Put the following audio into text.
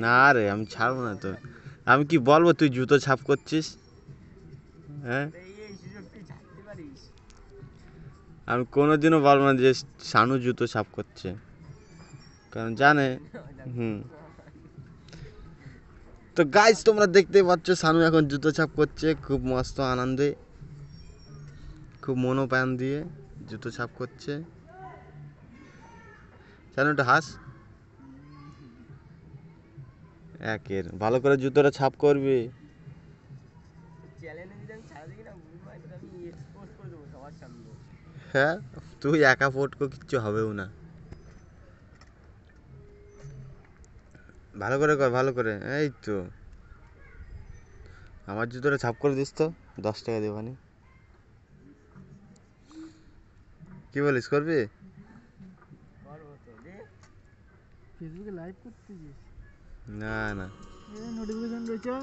না রে, আমি ছাড়বো না তো। আমি কি বলবো তুই জুতো ছাপ করছিস? হ্যাঁ, আমি কোনোদিনও বলবো না যে শানু জুতো ছাপ করছে, কারণ জানে। হুম। তো গাইস, তোমরা দেখতে পাচ্ছ শানু এখন জুতো ছাপ করছে খুব মস্ত আনন্দে, খুব মনোপ্রাণ দিয়ে জুতো ছাপ করছে। শানু একটু হাস। একের ভালো করে জুতোটা ছাপ করবি। হ্যাঁ, তুই একা ফটকো, কিচ্ছু হবেও না। ভালো করে কর, ভালো করে। এই তো আমার জুতোটা ছাপ করে দিস তো, 10 টাকা দেবানি। কি বলিস, করবি? ফেসবুকে লাইভ করতেছিস? না না, নোটিফিকেশন রয়েছে।